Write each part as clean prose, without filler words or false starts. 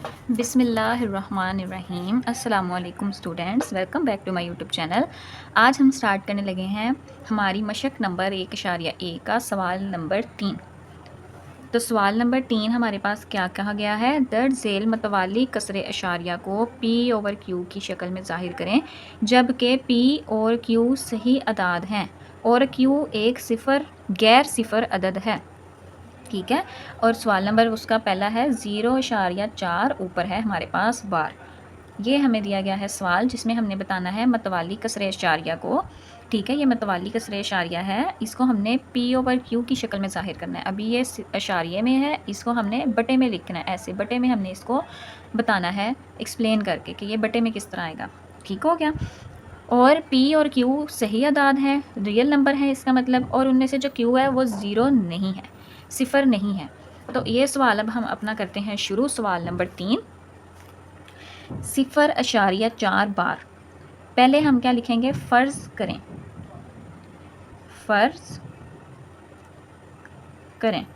बिस्मिल्लाहिर्रहमानिर्रहीम। अस्सलामुअलैकुम students, welcome back to my YouTube channel. आज हम स्टार्ट करने लगे हैं हमारी मशक नंबर 1.1 का सवाल नंबर 3। तो सवाल नंबर 3 हमारे पास क्या कहा गया है, दर्ज झेल मतवाली कसरे अशारिया को P ओवर Q की शक्ल में ज़ाहिर करें जबकि P और Q सही अदाद हैं और Q एक सिफ़र गैर सिफ़र अदद है। ठीक है। और सवाल नंबर उसका पहला है 0.4 ऊपर है हमारे पास बार। ये हमें दिया गया है सवाल जिसमें हमने बताना है मतवाली कसरे अशारिया को। ठीक है, ये मतवाली कसरे अशारिया है, इसको हमने P ओवर Q की शक्ल में ज़ाहिर करना है। अभी ये अशारिये में है, इसको हमने बटे में लिखना है। ऐसे बटे में हमने इसको बताना है एक्सप्लेन करके कि ये बटे में किस तरह आएगा। ठीक हो गया। और P और Q सही अदाद हैं, रियल नंबर है इसका मतलब, और उनमें से जो Q है वो ज़ीरो नहीं है, सिफ़र नहीं है। तो ये सवाल अब हम अपना करते हैं शुरू। सवाल नंबर 3, 0.4 बार। पहले हम क्या लिखेंगे, फ़र्ज़ करें, फ़र्ज़ करें,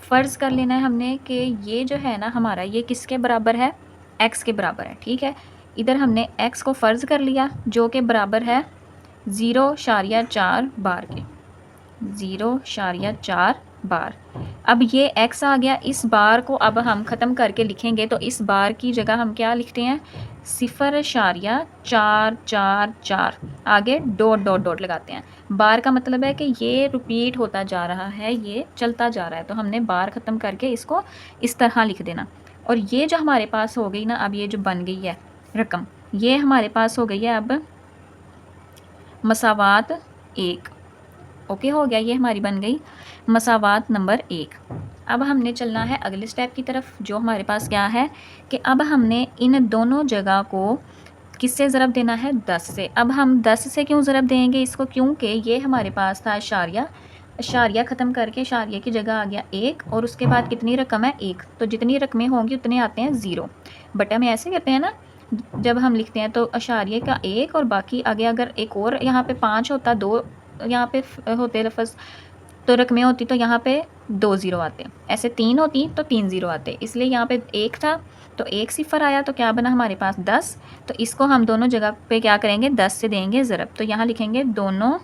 फ़र्ज़ कर लेना है हमने कि ये जो है ना हमारा, ये किसके बराबर है, x के बराबर है। ठीक है, इधर हमने x को फ़र्ज़ कर लिया जो कि बराबर है 0.4 बार के, 0.4 बार। अब ये x आ गया, इस बार को अब हम ख़त्म करके लिखेंगे तो इस बार की जगह हम क्या लिखते हैं, 0.444, आगे डॉट डॉट डॉट लगाते हैं। बार का मतलब है कि ये रिपीट होता जा रहा है, ये चलता जा रहा है, तो हमने बार ख़त्म करके इसको इस तरह लिख देना। और ये जो हमारे पास हो गई ना, अब ये जो बन गई है रकम, ये हमारे पास हो गई है अब मसावात 1। ओके हो गया, ये हमारी बन गई मसावात नंबर 1। अब हमने चलना है अगले स्टेप की तरफ, जो हमारे पास क्या है कि अब हमने इन दोनों जगह को किससे ज़रब देना है, 10 से। अब हम 10 से क्यों ज़रब देंगे इसको, क्योंकि ये हमारे पास था अशारिया, अशारिया ख़त्म करके अशारिया की जगह आ गया 1, और उसके बाद कितनी रकम है, 1। तो जितनी रकमें होंगी उतने आते हैं 0। बटा में ऐसे करते हैं ना, जब हम लिखते हैं तो अशारिये का 1 और बाकी आगे अगर एक और यहाँ पे 5 होता, 2 यहाँ पे होते लफ्ज़, तो रकमें होती तो यहाँ पे 2 ज़ीरो आते, ऐसे 3 होती तो 3 ज़ीरो आते, इसलिए यहाँ पे 1 था तो 1 सिफ़र आया, तो क्या बना हमारे पास 10। तो इसको हम दोनों जगह पे क्या करेंगे, 10 से देंगे ज़रब। तो यहाँ लिखेंगे दोनों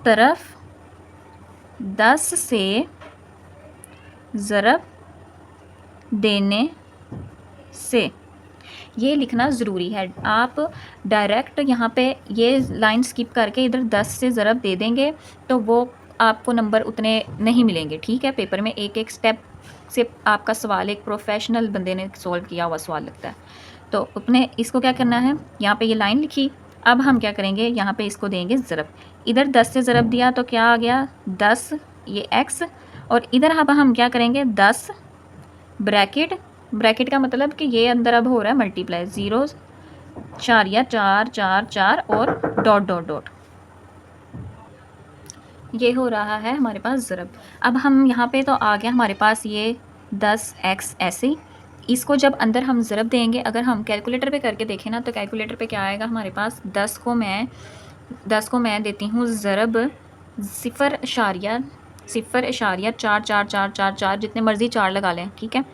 तरफ 10 से ज़रब देने से, ये लिखना ज़रूरी है। आप डायरेक्ट यहाँ पे ये लाइन स्किप करके इधर 10 से ज़रब दे देंगे तो वो आपको नंबर उतने नहीं मिलेंगे। ठीक है, पेपर में एक एक स्टेप से आपका सवाल एक प्रोफेशनल बंदे ने सॉल्व किया हुआ सवाल लगता है। तो अपने इसको क्या करना है, यहाँ पे ये लाइन लिखी, अब हम क्या करेंगे, यहाँ पे इसको देंगे ज़रब। इधर 10 से ज़रब दिया तो क्या आ गया 10, ये x, और इधर अब हम क्या करेंगे 10 ब्रैकेट, ब्रैकेट का मतलब कि ये अंदर अब हो रहा है मल्टीप्लाई, 0.444 और डॉट डॉट डॉट, ये हो रहा है हमारे पास ज़रब। अब हम यहाँ पे तो आ गया हमारे पास ये 10x, ऐसे इसको जब अंदर हम ज़रब देंगे, अगर हम कैलकुलेटर पे करके देखें ना तो कैलकुलेटर पे क्या आएगा हमारे पास, 10 को मैं देती हूँ ज़रब 0.444, जितने मर्ज़ी 4 लगा लें। ठीक है,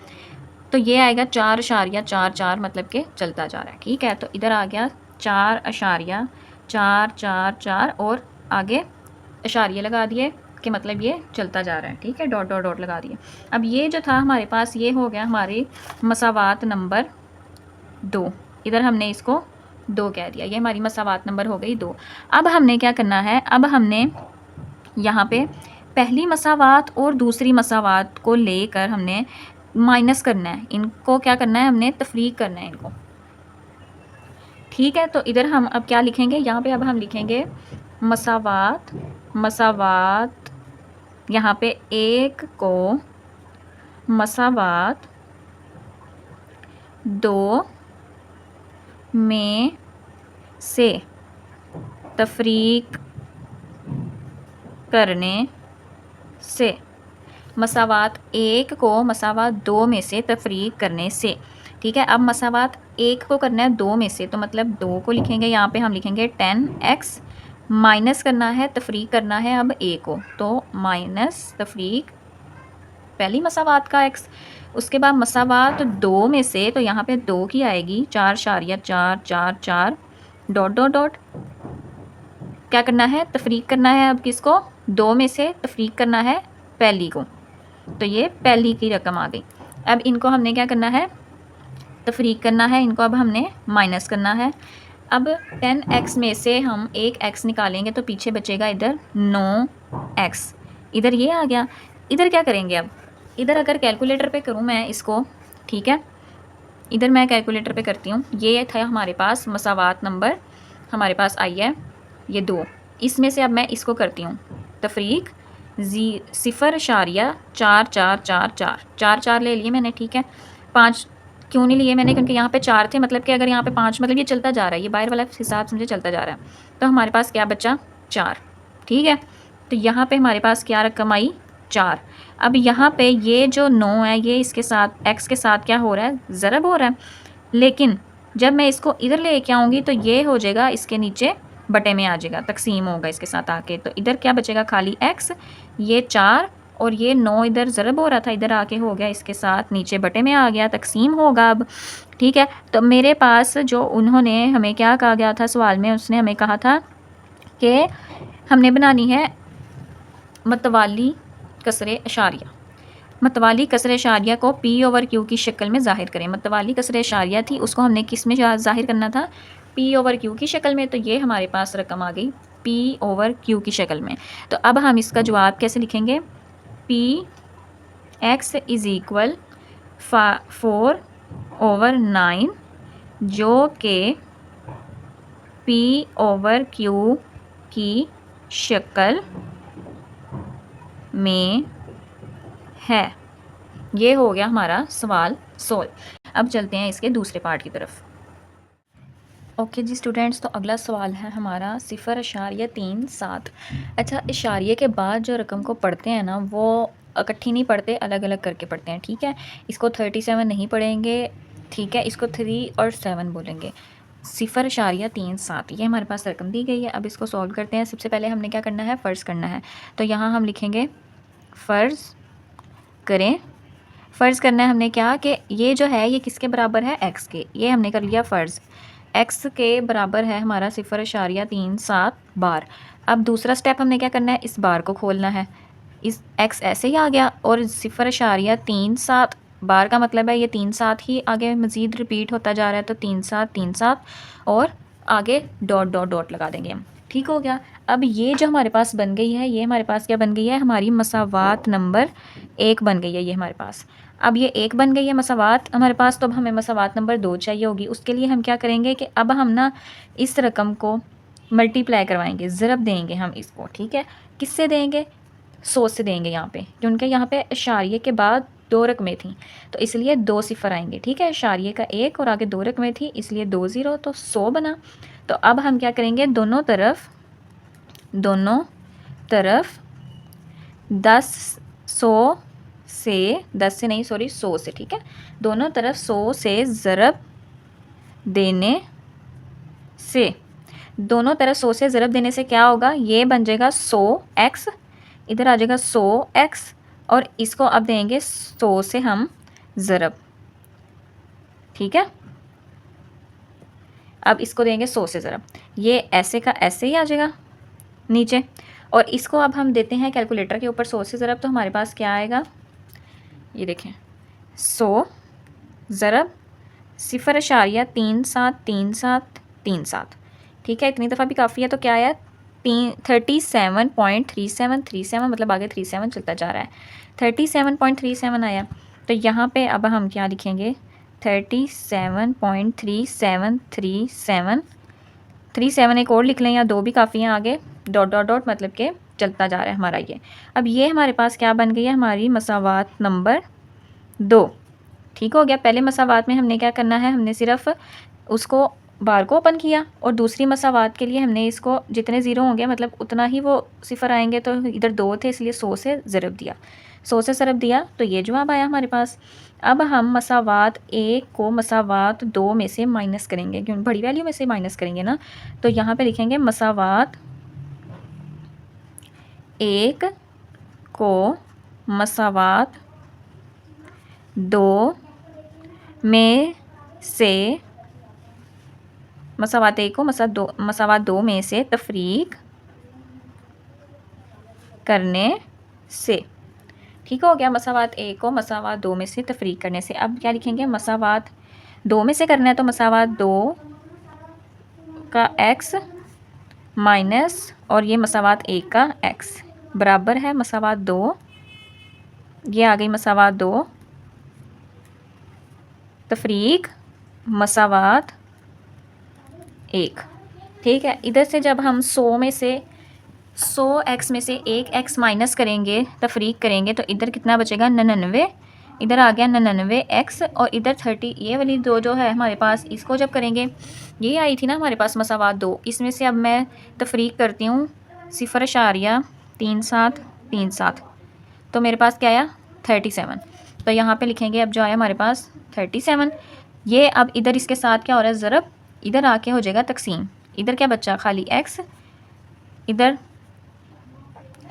तो ये आएगा 4.44, मतलब कि चलता जा रहा है। ठीक है, तो इधर आ गया 4.444 और आगे अशारिया लगा दिए कि मतलब ये चलता जा रहा है। ठीक है, डॉट डॉट डॉट लगा दिए। अब ये जो था हमारे पास, ये हो गया हमारी मसावात नंबर 2, इधर हमने इसको 2 कह दिया, ये हमारी मसावात नंबर हो गई 2। अब हमने क्या करना है, अब हमने यहाँ पे पहली मसावात और दूसरी मसावात को लेकर हमने माइनस करना है, इनको क्या करना है, हमने तफरीक करना है इनको। ठीक है, तो इधर हम अब क्या लिखेंगे, यहाँ पे अब हम लिखेंगे मसावात, मसावात, यहाँ पे 1 को मसावात 2 में से तफरीक करने से, मसावात 1 को मसावात 2 में से तफरीक करने से। ठीक है, अब मसावात 1 को करना है 2 में से, तो मतलब 2 को लिखेंगे, यहाँ पे हम लिखेंगे 10x, माइनस करना है, तफरीक करना है अब a को, तो माइनस तफरीक पहली मसावात का x। उसके बाद मसावात 2 में से, तो यहाँ पे 2 की आएगी 4,4,4,4 डॉट डॉट डॉट। क्या करना है, तफरीक करना है। अब किसको, 2 में से तफरीक करना है पहली को, तो ये पहली की रकम आ गई। अब इनको हमने क्या करना है, तफरीक करना है, इनको अब हमने माइनस करना है। अब 10x में से हम एक x निकालेंगे तो पीछे बचेगा इधर 9x, इधर ये आ गया। इधर क्या करेंगे, अब इधर अगर कैलकुलेटर पे करूँ मैं इसको, ठीक है, इधर मैं कैलकुलेटर पे करती हूँ। ये था हमारे पास मसावात नंबर, हमारे पास आई है ये 2। इसमें से अब मैं इसको करती हूँ तफरीक, 0.4444, 4 ले लिए मैंने, ठीक है। 5 क्यों नहीं लिए मैंने, क्योंकि यहाँ पे 4 थे, मतलब कि अगर यहाँ पे 5, मतलब ये चलता जा रहा है, ये बाहर वाला हिसाब समझे चलता जा रहा है। तो हमारे पास क्या बचा, 4, ठीक है। तो यहाँ पे हमारे पास क्या रकम आई, 4। अब यहाँ पे ये जो 9 है, ये इसके साथ x के साथ क्या हो रहा है, ज़रब हो रहा है। लेकिन जब मैं इसको इधर लेके आऊँगी तो ये हो जाएगा इसके नीचे बटे में आ जाएगा, तकसीम होगा इसके साथ आके। तो इधर क्या बचेगा, खाली x, ये 4 और ये 9 इधर ज़रब हो रहा था, इधर आके हो गया इसके साथ नीचे बटे में आ गया, तकसीम होगा अब, ठीक है। तो मेरे पास जो उन्होंने हमें क्या कहा गया था सवाल में, उसने हमें कहा था कि हमने बनानी है मतवाली कसरे अशारिया। मतवाली कसरे अशारिया को P/Q की शक्ल में ज़ाहिर करें। मतवाली कसरे अशारिया थी, उसको हमने किस में ज़ाहिर करना था, P/Q की शक्ल में। तो ये हमारे पास रकम आ गई P/Q की शक्ल में। तो अब हम इसका जवाब कैसे लिखेंगे, Px = 4/9, जो कि P/Q की शक्ल में है। ये हो गया हमारा सवाल सोल्व। अब चलते हैं इसके दूसरे पार्ट की तरफ। ओके जी स्टूडेंट्स, तो अगला सवाल है हमारा 0.37। अच्छा, इशारिये के बाद जो रकम को पढ़ते हैं ना, वो इकट्ठी नहीं पढ़ते, अलग अलग करके पढ़ते हैं, ठीक है। इसको 37 नहीं पढ़ेंगे, ठीक है, इसको 3 और 7 बोलेंगे। 0.37 ये हमारे पास रकम दी गई है। अब इसको सॉल्व करते हैं। सबसे पहले हमने क्या करना है, फ़र्ज़ करना है। तो यहाँ हम लिखेंगे फ़र्ज़ करें। फ़र्ज़ करना है हमने क्या, कि ये जो है ये किसके बराबर है, x के। ये हमने कर लिया फ़र्ज़, x के बराबर है हमारा 0.37 बार। अब दूसरा स्टेप हमने क्या करना है, इस बार को खोलना है। इस x ऐसे ही आ गया, और 0.37 बार का मतलब है ये 3 7 ही आगे मज़ीद रिपीट होता जा रहा है। तो 3 7 3 7 और आगे डॉट डॉट डॉट लगा देंगे हम, ठीक हो गया। अब ये जो हमारे पास बन गई है, ये हमारे पास क्या बन गई है, हमारी मसावात नंबर 1 बन गई है ये हमारे पास। अब ये 1 बन गई है मसावात हमारे पास, तो अब हमें मसावात नंबर 2 चाहिए होगी। उसके लिए हम क्या करेंगे कि अब हम ना इस रकम को मल्टीप्लाई करवाएंगे, ज़रब देंगे हम इसको, ठीक है। किससे देंगे, 100 से देंगे यहाँ पे, क्योंकि यहाँ पे इशारिये के बाद 2 रकमें थी, तो इसलिए 2 सिफ़र आएंगे, ठीक है। इशारिये का 1 और आगे 2 रकमें थी, इसलिए 2 0, तो 100 बना। तो अब हम क्या करेंगे, दोनों तरफ 100 से 10 से नहीं, सॉरी 100 से, ठीक है। दोनों तरफ 100 से ज़रब देने से, दोनों तरफ 100 से ज़रब देने से क्या होगा, ये बन जाएगा 100x, इधर आ जाएगा 100x, और इसको अब देंगे 100 से हम ज़रब, ठीक है। अब इसको देंगे 100 से ज़रब, ये ऐसे का ऐसे ही आ जाएगा नीचे, और इसको अब हम देते हैं कैलकुलेटर के ऊपर 100 से ज़रब। तो हमारे पास क्या आएगा, ये देखें, 100 ज़रब 0.373737, ठीक है। इतनी दफ़ा भी काफ़ी है। तो क्या आया, 37.3737, मतलब आगे 37 चलता जा रहा है, 37.37 आया। तो यहाँ पे अब हम क्या लिखेंगे, 37.3737, एक और लिख लें, या 2 भी काफ़ी हैं, आगे डॉट डॉट डॉट, मतलब के चलता जा रहा है हमारा ये। अब ये हमारे पास क्या बन गई है, हमारी मसावात नंबर 2, ठीक हो गया। पहले मसावात में हमने क्या करना है, हमने सिर्फ उसको बार को ओपन किया, और दूसरी मसावात के लिए हमने इसको जितने ज़ीरो होंगे मतलब उतना ही वो सिफ़र आएंगे। तो इधर 2 थे, इसलिए 100 से ज़रब दिया, 100 से ज़रब दिया, तो ये जवाब आया हमारे पास। अब हम मसावात 1 को मसावात 2 में से माइनस करेंगे, क्योंकि बड़ी वैल्यू में से माइनस करेंगे ना। तो यहाँ पे लिखेंगे मसावात 1 को मसावात 2 में से मसावात एक को मसावात दो में से तफरीक करने से। ठीक हो गया, मसावात एक को मसावात दो में से तफरीक करने से। अब क्या लिखेंगे, मसावात दो में से करना है तो मसावात दो का x माइनस और ये मसावात एक का x बराबर है मसावात दो, ये आ गई मसावात दो तफरीक मसावात एक। ठीक है, इधर से जब हम 100 में से 100x में से एक x माइनस करेंगे, तफरीक करेंगे, तो इधर कितना बचेगा 99, इधर आ गया 99x और इधर 30। ये वाली दो जो है हमारे पास, इसको जब करेंगे, ये आई थी ना हमारे पास मसावात दो, इसमें से अब मैं तफरीक करती हूँ 0.3737, तो मेरे पास क्या आया 37। तो यहाँ पे लिखेंगे अब जो आया हमारे पास 37। ये अब इधर इसके साथ क्या हो रहा है, ज़रब, इधर आके हो जाएगा तकसीम। इधर क्या बचा, खाली x, इधर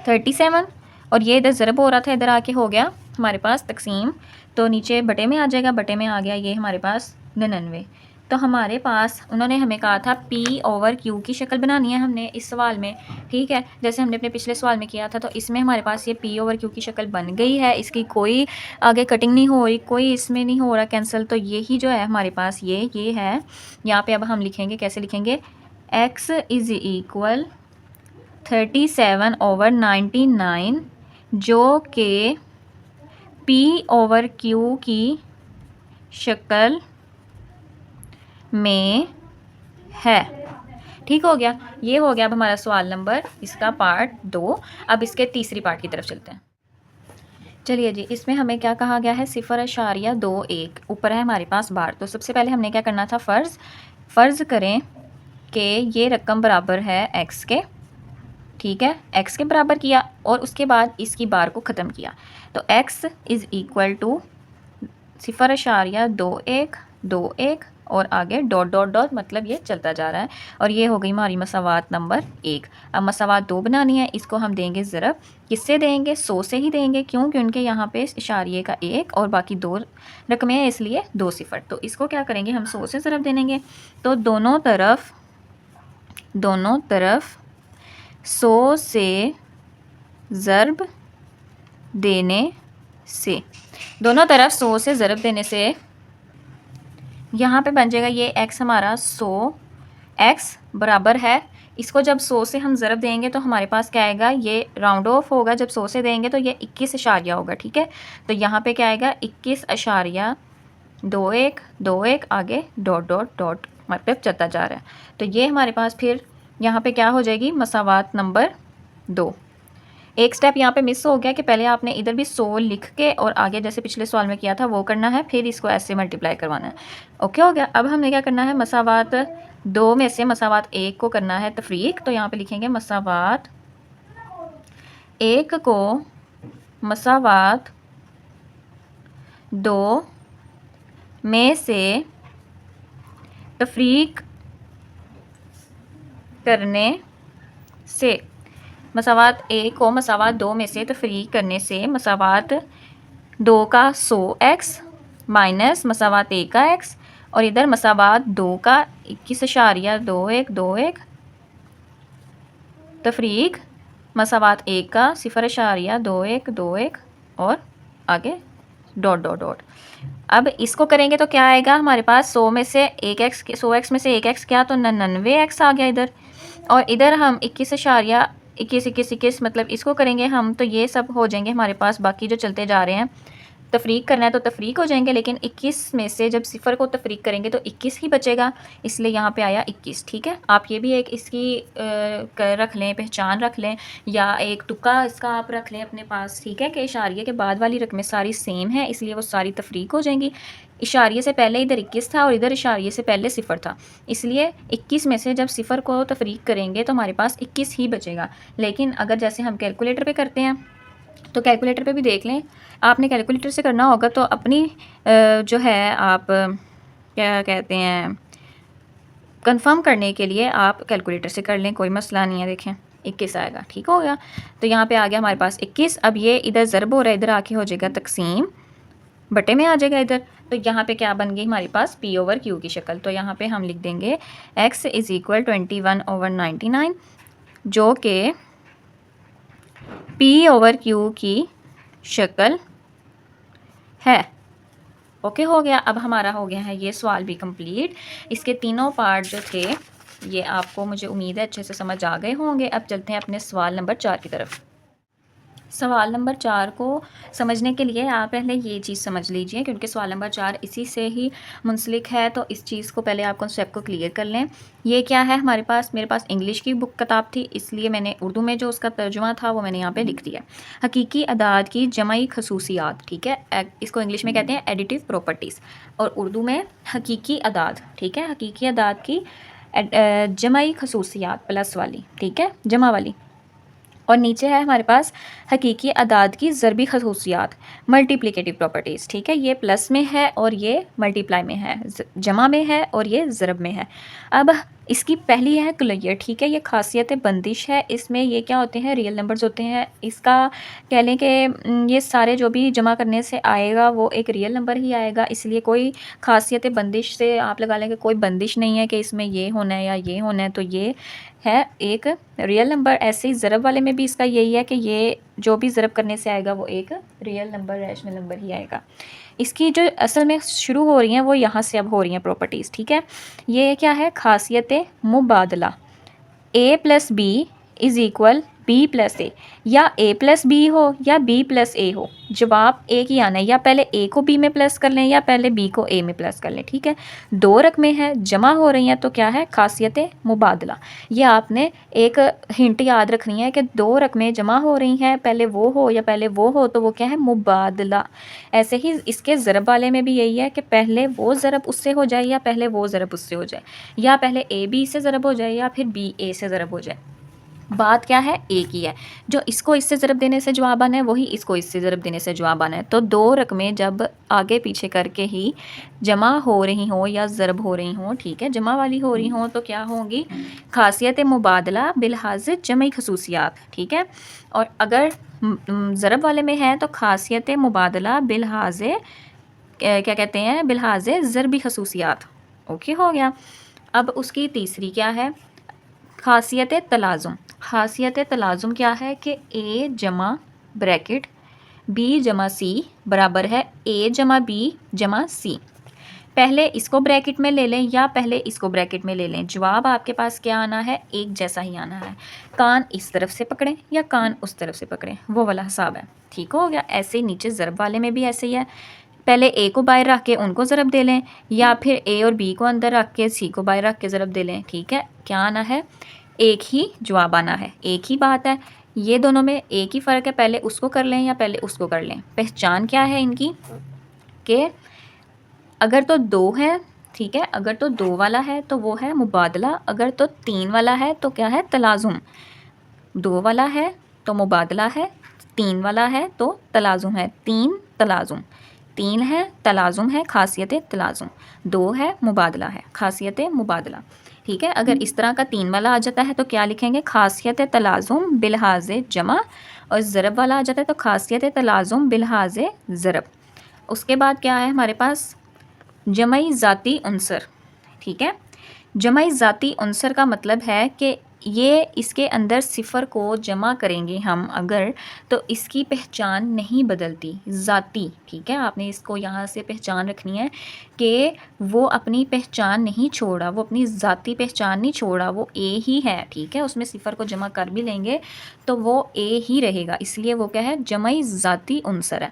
37 और ये इधर ज़रब हो रहा था, इधर आके हो गया हमारे पास तकसीम। तो नीचे बटे में आ जाएगा, बटे में आ गया ये हमारे पास 99। तो हमारे पास उन्होंने हमें कहा था P ओवर Q की शक्ल बनानी है हमने इस सवाल में। ठीक है, जैसे हमने अपने पिछले सवाल में किया था, तो इसमें हमारे पास ये P ओवर Q की शक्ल बन गई है। इसकी कोई आगे कटिंग नहीं हो रही, कोई इसमें नहीं हो रहा कैंसिल। तो यही जो है हमारे पास ये है। यहाँ पे अब हम लिखेंगे, कैसे लिखेंगे, x इज़ इक्वल 37 ओवर 99 जो कि P ओवर Q की शक्ल में है। ठीक हो गया, ये हो गया अब हमारा सवाल नंबर इसका पार्ट 2। अब इसके तीसरी पार्ट की तरफ चलते हैं। चलिए जी, इसमें हमें क्या कहा गया है, 0.21 ऊपर है हमारे पास बार। तो सबसे पहले हमने क्या करना था, फ़र्ज़ करें कि ये रकम बराबर है x के। ठीक है, x के बराबर किया और उसके बाद इसकी बार को ख़त्म किया। तो x इज़ इक्वल टू 0.21 और आगे डॉट डॉट डॉट, मतलब ये चलता जा रहा है। और ये हो गई हमारी मसावात नंबर 1। अब मसावात 2 बनानी है, इसको हम देंगे ज़रब। किससे देंगे, 100 से ही देंगे, क्यों, क्योंकि यहाँ पे इशारिये का 1 और बाकी 2 रकमें हैं, इसलिए 2 सिफर। तो इसको क्या करेंगे, हम 100 से ज़रब देंगे। तो दोनों तरफ 100 से ज़रब देने से, दोनों तरफ 100 से ज़रब देने से यहाँ पे बन जाएगा ये x हमारा 100x बराबर है, इसको जब 100 से हम ज़रब देंगे तो हमारे पास क्या आएगा, ये राउंड ऑफ होगा। जब 100 से देंगे तो ये 21 इशारिया होगा। ठीक है, तो यहाँ पे क्या आएगा 21.21 आगे डॉट डॉट डॉट, मतलब चलता जा रहा है। तो ये हमारे पास फिर यहाँ पे क्या हो जाएगी, मसावात नंबर 2। एक स्टेप यहाँ पे मिस हो गया कि पहले आपने इधर भी 100 लिख के और आगे जैसे पिछले सवाल में किया था वो करना है, फिर इसको ऐसे मल्टीप्लाई करवाना है। ओके हो गया। अब हमने क्या करना है, मसावात 2 में से मसावात 1 को करना है तफरीक। तो यहाँ पे लिखेंगे मसावात 1 को मसावात 2 में से तफरीक करने से। मसावात 1 को मसावात 2 में से तफरीक करने से मसावात 2 का 100x माइनस मसावात 1 का x और इधर मसावात 2 का 21.21 तफरीक मसावात 1 का 0.21 और आगे डॉट डॉट डॉट। अब इसको करेंगे तो क्या आएगा हमारे पास, 100 में से 100x में से 1x क्या, तो 99x आ गया इधर। और इधर हम 21 मतलब इसको करेंगे हम, तो ये सब हो जाएंगे हमारे पास। बाकी जो चलते जा रहे हैं, तफरीक करना है तो तफरीक हो जाएंगे, लेकिन 21 में से जब सिफर को तफरीक करेंगे तो 21 ही बचेगा, इसलिए यहाँ पे आया 21। ठीक है, आप ये भी एक इसकी रख लें, पहचान रख लें, या एक तुक्का इसका आप रख लें अपने पास। ठीक है, कि इशारिये के बाद वाली रकमें सारी सेम है, इसलिए वो सारी तफरीक हो जाएंगी। इशारिये से पहले इधर 21 था और इधर इशारिये से पहले सिफर था, इसलिए 21 में से जब सिफर को तफरीक करेंगे तो हमारे पास 21 ही बचेगा। लेकिन अगर जैसे हम कैलकुलेटर पे करते हैं तो कैलकुलेटर पे भी देख लें, आपने कैलकुलेटर से करना होगा तो अपनी जो है आप क्या कहते हैं, कंफर्म करने के लिए आप कैलकुलेटर से कर लें, कोई मसला नहीं है। देखें 21 आएगा। ठीक हो गया, तो यहाँ पे आ गया हमारे पास 21। अब ये इधर ज़रब हो रहा है, इधर आके हो जाएगा तकसीम बटे में आ जाएगा इधर। तो यहाँ पे क्या बन गई हमारे पास P ओवर Q की शक्ल। तो यहाँ पे हम लिख देंगे x इज़ इक्वल 21/99 जो कि P ओवर Q की शक्ल है। ओके हो गया। अब हमारा हो गया है ये सवाल भी कंप्लीट। इसके तीनों पार्ट जो थे ये आपको मुझे उम्मीद है अच्छे से समझ आ गए होंगे। अब चलते हैं अपने सवाल नंबर 4 की तरफ। सवाल नंबर 4 को समझने के लिए आप पहले ये चीज़ समझ लीजिए, क्योंकि सवाल नंबर 4 इसी से ही मुंसलिक है। तो इस चीज़ को पहले आप कॉन्सेप्ट को क्लियर कर लें। ये क्या है हमारे पास, मेरे पास इंग्लिश की बुक किताब थी, इसलिए मैंने उर्दू में जो उसका तर्जुमा था वो मैंने यहाँ पे लिख दिया। हकीकी अदाद की जमाई खसूसियात, ठीक है, इसको इंग्लिश में कहते हैं एडिटिव प्रॉपर्टीज़, और उर्दू में हकीकी अदाद, ठीक है, हकीकी अदाद की जमाई खसूसियात प्लस वाली, ठीक है, जमा वाली। और नीचे है हमारे पास हकीकी अदाद की ज़रबी खसूसियात मल्टीप्लिकेटिव प्रॉपर्टीज़, ठीक है, ये प्लस में है और ये मल्टीप्लाई में है, जमा में है और ये ज़रब में है। अब इसकी पहली है क्लियर, ठीक है, ये खासियत बंदिश है, इसमें ये क्या होते हैं, रियल नंबर्स होते हैं। इसका कह लें कि ये सारे जो भी जमा करने से आएगा वो एक रियल नंबर ही आएगा, इसलिए कोई खासियत बंदिश से आप लगा लें कि कोई बंदिश नहीं है कि इसमें ये होना है या ये होना है, तो ये है एक रियल नंबर। ऐसे ही ज़रब वाले में भी इसका यही है कि ये जो भी ज़रब करने से आएगा वो एक रियल नंबर, रैशनल नंबर ही आएगा। इसकी जो असल में शुरू हो रही हैं वो यहाँ से अब हो रही हैं प्रॉपर्टीज़, ठीक है। ये क्या है, खासियत मुबादला, a plus B is equal B plus A, या a प्लस बी हो या b प्लस ए हो, जवाब एक ही आना है। या पहले a को b में प्लस कर लें या पहले b को a में प्लस कर लें, ठीक है। दो रकमें हैं, जमा हो रही हैं, तो क्या है, खासियत मुबादला। ये आपने एक हिंट याद रखनी है कि दो रकमें जमा हो रही हैं, पहले वो हो या पहले वो हो, तो वो क्या है, मुबादला। ऐसे ही इसके ज़रब वाले में भी यही है कि पहले वो ज़रब उससे हो जाए या पहले वो ज़रब उससे हो जाए, या पहले a b से ज़रब हो जाए या फिर b a से ज़रब हो जाए। बात क्या है, एक ही है। जो इसको इससे ज़रब देने से जवाब आना है वही इसको इससे ज़रब देने से जवाब आना है। तो दो रकमें जब आगे पीछे करके ही जमा हो रही हों या ज़रब हो रही हों, ठीक है, जमा वाली हो रही हों, तो क्या होंगी, खासियत मुबादला बिलहाज जमी खसूसियात, ठीक है। और अगर ज़रब वाले में है तो खासियत मुबादला बिलहाज क्या कहते हैं, बिलहाज ज़रबी खसूसियात। ओके हो गया। अब उसकी तीसरी क्या है, खासियत तलाज़ुम। खासियत तलाज़ुम क्या है कि a जमा ब्रैकेट b जमा c बराबर है a जमा b जमा c। पहले इसको ब्रैकेट में ले लें या पहले इसको ब्रैकेट में ले लें, जवाब आपके पास क्या आना है, एक जैसा ही आना है। कान इस तरफ से पकड़ें या कान उस तरफ से पकड़ें, वो वाला हिसाब है, ठीक हो गया। ऐसे ही नीचे ज़रब वाले में भी ऐसे ही है, पहले a को बाहर रख के उनको ज़रब दे लें या फिर a और b को अंदर रख के c को बाहर रख के ज़रब दे लें, ठीक है। क्या आना है, एक ही जवाब आना है, एक ही बात है। ये दोनों में एक ही फ़र्क है, पहले उसको कर लें या पहले उसको कर लें। पहचान क्या है इनकी कि अगर तो दो है, ठीक है, अगर तो दो वाला है तो वो है मुबादला, अगर तो तीन वाला है तो क्या है, तलाज़ुम। दो वाला है तो मुबादला है, तीन वाला है तो तलाज़ुम है। तीन तलाज़ुम, तीन है तलाज़ुम है, खासियत तलाज़ुम। दो है मुबादला है, खासियत मुबादला, ठीक है। अगर इस तरह का तीन वाला आ जाता है तो क्या लिखेंगे, खासियत तलाज़ुम बिलहाज जमा, और ज़रब वाला आ जाता है तो खासियत तलाज़ुम बिलहाज ज़रब। उसके बाद क्या है हमारे पास, जमाई ज़ाती उनसर, ठीक है। जमाई ज़ाती उनसर का मतलब है कि ये इसके अंदर सिफ़र को जमा करेंगे हम अगर, तो इसकी पहचान नहीं बदलती, ज़ाती, ठीक है। आपने इसको यहाँ से पहचान रखनी है कि वो अपनी पहचान नहीं छोड़ा, वो अपनी ज़ाती पहचान नहीं छोड़ा, वो ए ही है, ठीक है। उसमें सिफ़र को जमा कर भी लेंगे तो वो ए ही रहेगा, इसलिए वो क्या है, जमाई ज़ाती उनसर है,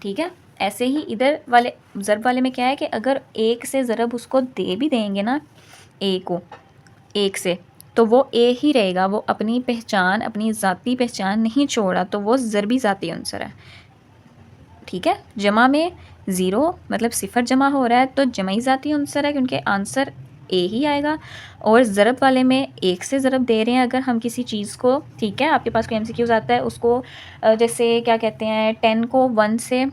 ठीक है। ऐसे ही इधर वाले ज़रब वाले में क्या है कि अगर एक से ज़रब उसको दे भी देंगे ना, ए को एक से, तो वो ए ही रहेगा, वो अपनी पहचान, अपनी ज़ाती पहचान नहीं छोड़ा, तो वो ज़रबी ज़ाती उनसर है, ठीक है। जमा में ज़ीरो मतलब सिफ़र जमा हो रहा है तो जमाई ज़ाती उनसर है, क्योंकि आंसर ए ही आएगा। और ज़रब वाले में एक से ज़रब दे रहे हैं अगर हम किसी चीज़ को, ठीक है, आपके पास कोई MCQ आता है उसको जैसे क्या कहते हैं, 10 को 1 से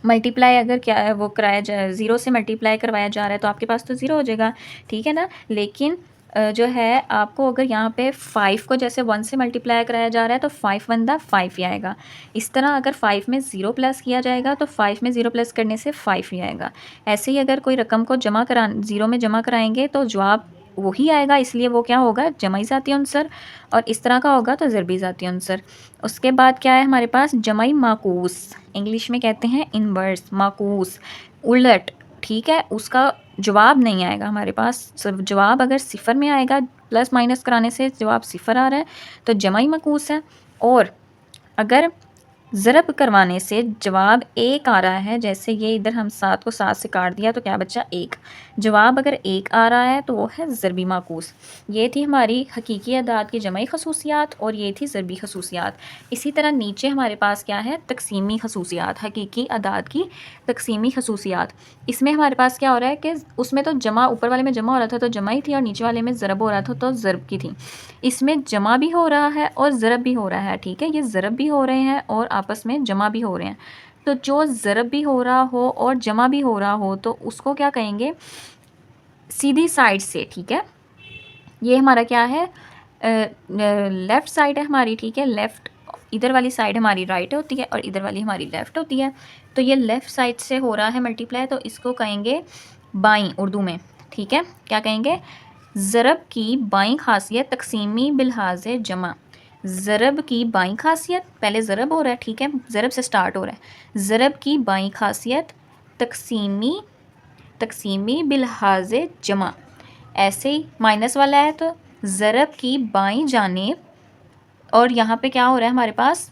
मल्टीप्लाई अगर क्या वो कराया जा, 0 से मल्टीप्लाई करवाया जा रहा है तो आपके पास तो ज़ीरो हो जाएगा, ठीक है ना। लेकिन जो है आपको अगर यहाँ पे 5 को जैसे 1 से मल्टीप्लाई कराया जा रहा है तो 5 1 5 ही आएगा। इस तरह अगर 5 में 0 प्लस किया जाएगा तो 5 में 0 प्लस करने से 5 ही आएगा। ऐसे ही अगर कोई रकम को जमा करा 0 में जमा कराएंगे तो जवाब वही आएगा, इसलिए वो क्या होगा, जमाई ज़ाती अंसर। और इस तरह का होगा तो ज़रबी ज़ाती अंसर। उसके बाद क्या है हमारे पास, जमाई माकूस, इंग्लिश में कहते हैं इनवर्स, माकूस उलट, ठीक है। उसका जवाब नहीं आएगा हमारे पास, सिर्फ जवाब अगर सिफर में आएगा, प्लस माइनस कराने से जवाब सिफर आ रहा है तो जमाई माकूस है। और अगर ज़रब करवाने से जवाब 1 आ रहा है, जैसे ये इधर हम 7 को 7 से काट दिया तो क्या बचा 1, जवाब अगर 1 आ रहा है तो वो है ज़रबी माकूस। ये थी हमारी हकीकी अदाद की जमाई खसूसियात और ये थी ज़रबी खसूसियात। इसी तरह नीचे हमारे पास क्या है, तकसीमी खसूसियात, हकीकी अदाद की तकसीमी खसूसियात। इसमें हमारे पास क्या हो रहा है कि उसमें तो जमा ऊपर वाले में जमा हो रहा था तो जमा ही थी, और नीचे वाले में ज़रब हो रहा था तो ज़रब की थी। इसमें जमा भी हो रहा है और ज़रब भी हो रहा है, ठीक है। ये ज़रब भी हो रहे हैं और आपस में जमा भी हो रहे हैं। तो जो ज़रब भी हो रहा हो और जमा भी हो रहा हो तो उसको क्या कहेंगे, सीधी साइड से, ठीक है। ये हमारा क्या है, लेफ़्ट साइड है हमारी, ठीक है। लेफ़्ट, इधर वाली साइड हमारी राइट होती है और इधर वाली हमारी लेफ़्ट होती है। तो ये लेफ़्ट साइड से हो रहा है मल्टीप्लाई, तो इसको कहेंगे बाईं उर्दू में, ठीक है। क्या कहेंगे, ज़रब की बाईं खासियत तकसीमी बिलहाज जमा। ज़रब की बाईं खासियत, पहले ज़रब हो रहा है, ठीक है, ज़रब से स्टार्ट हो रहा है। ज़रब की बाईं खासियत तकसीमी बिलहाज जमा। ऐसे ही माइनस वाला है तो ज़रब की बाईं जानिब, और यहाँ पे क्या हो रहा है हमारे पास,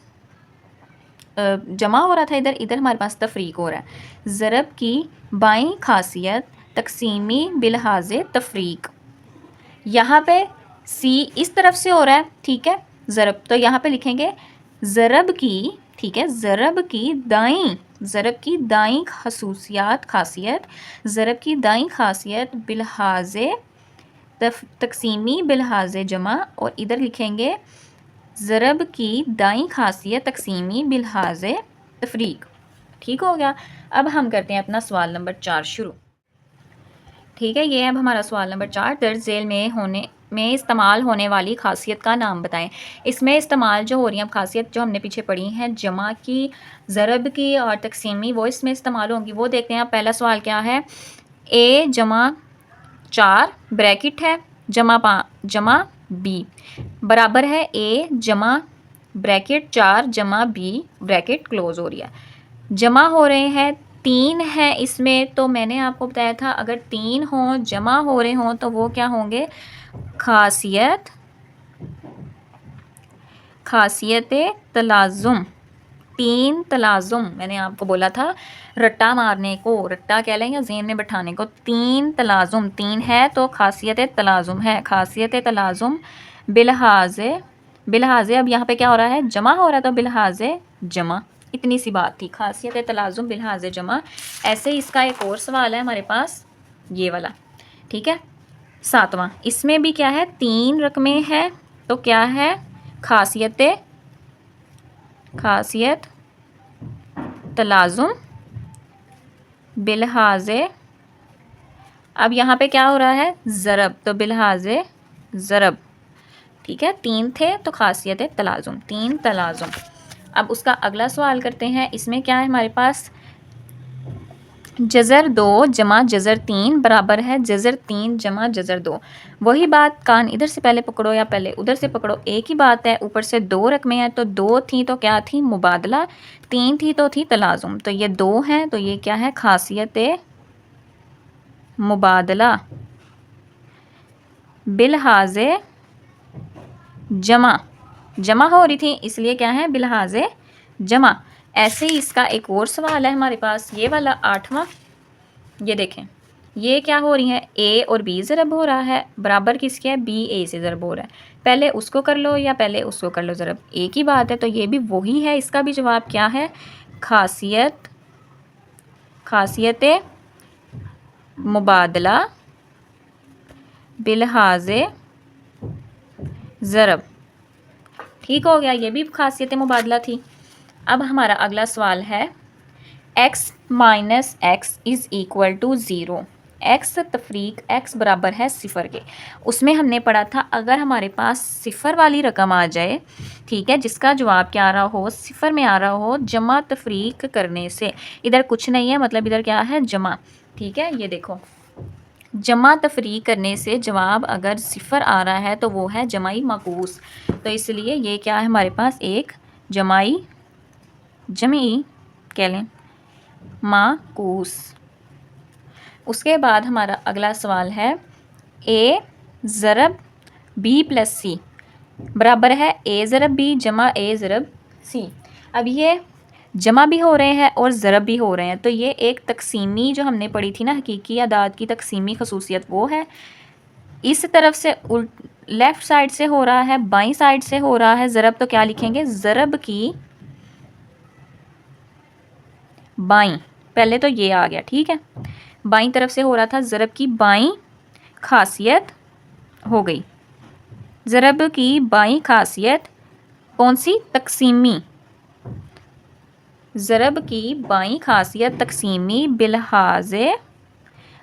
जमा हो रहा था इधर, इधर हमारे पास तफरीक हो रहा है। ज़रब की बाईं खासियत तकसीमी बिलहाज तफरीक। यहाँ पे सी इस तरफ से हो रहा है, ठीक है, ज़रब, तो यहाँ पे लिखेंगे ज़रब की, ठीक है, ज़रब की दाईं खासियत ज़रब की दाईं खासियत बिलहाज तकसीमी बिलहाज जमा, और इधर लिखेंगे ज़रब की दाईं खासियत तकसीमी बिलहाज तफरीक। ठीक हो गया। अब हम करते हैं अपना सवाल नंबर 4 शुरू, ठीक है। ये अब हमारा सवाल नंबर 4, दर्ज झेल में इस्तेमाल होने वाली खासियत का नाम बताएं। इसमें इस्तेमाल जो हो रही है खासियत जो हमने पीछे पढ़ी हैं, जमा की, ज़रब की और तकसीमी, वो इसमें इस्तेमाल होंगी, वो देखते हैं। पहला सवाल क्या है, a जमा 4 ब्रैकेट है जमा b बराबर है a जमा ब्रैकेट 4 जमा b ब्रैकेट क्लोज हो रही है। जमा हो रहे हैं 3 है इसमें, तो मैंने आपको बताया था अगर 3 हों जमा हो रहे हों तो वो क्या होंगे, खासियत तलाज़ुम, 3 तलाज़ुम। मैंने आपको बोला था रट्टा मारने को, रट्टा कह लें या ज़हन में बैठाने को, 3 तलाज़ुम, 3 है तो खासियत तलाज़ुम है। खासियत तलाज़ुम बिलहाज़े अब यहाँ पे क्या हो रहा है, जमा हो रहा है तो बिलहाज़े जमा, इतनी सी बात थी, खासियत तलाज़ुम बिलहाज़े जमा। ऐसे इसका एक और सवाल है हमारे पास, ये वाला, ठीक है, 7वां। इसमें भी क्या है, 3 रकमें हैं, तो क्या है, खासियत तलाज़ुम बिलहाज़े, अब यहाँ पे क्या हो रहा है, ज़रब, तो बिलहाज़े ज़रब, ठीक है। 3 थे तो खासियत तलाज़ुम, 3 तलाज़ुम। अब उसका अगला सवाल करते हैं। इसमें क्या है हमारे पास, जज़र 2 जमा जज़र 3 बराबर है जज़र 3 जमा जज़र 2। वही बात, कान इधर से पहले पकड़ो या पहले उधर से पकड़ो, एक ही बात है। ऊपर से 2 रकमें हैं तो 2 थी तो क्या थी, मुबादला, 3 थी तो थी तलाज़ुम। तो ये 2 हैं तो ये क्या है, खासियत मुबादला बिलहाज़े जमा हो रही थी, इसलिए क्या है, बिलहाज़े जमा। ऐसे ही इसका एक और सवाल है हमारे पास, ये वाला 8वां। ये देखें, ये क्या हो रही है, ए और बी ज़रब हो रहा है, बराबर किसके है, बी ए से ज़रब हो रहा है। पहले उसको कर लो या पहले उसको कर लो ज़रब, एक ही बात है। तो ये भी वही है, इसका भी जवाब क्या है, खासियत मुबादला बिलहाज़े ज़रब। ठीक हो गया, ये भी खासियत मुबादला थी। अब हमारा अगला सवाल है, x - x is equal to 0। X तफरीक एक्स बराबर है सिफ़र के। उसमें हमने पढ़ा था अगर हमारे पास सिफ़र वाली रकम आ जाए, ठीक है, जिसका जवाब क्या आ रहा हो, सिफ़र में आ रहा हो, जमा तफरीक करने से, इधर कुछ नहीं है मतलब इधर क्या है, जमा, ठीक है। ये देखो जमा तफरीक करने से जवाब अगर सिफ़र आ रहा है तो वो है जमाई माकूस। तो इसलिए ये क्या है हमारे पास, एक जमी कह लें माकूस। उसके बाद हमारा अगला सवाल है ए ज़रब बी प्लस सी बराबर है ए ज़रब बी जमा ए ज़रब सी। अब ये जमा भी हो रहे हैं और ज़रब भी हो रहे हैं, तो ये एक तकसीमी जो हमने पढ़ी थी ना हकीकी अदाद की तकसीमी खसूसियत, वो है। इस तरफ से लेफ़्ट साइड से हो रहा है, बाईं साइड से हो रहा है ज़रब, तो क्या लिखेंगे, ज़रब की बाईं, पहले तो ये आ गया, ठीक है, बाईं तरफ से हो रहा था, ज़रब की बाईं खासियत हो गई। ज़रब की बाईं खासियत कौन सी, तकसीमी। ज़रब की बाईं खासियत तकसीमी बिलहाज़े,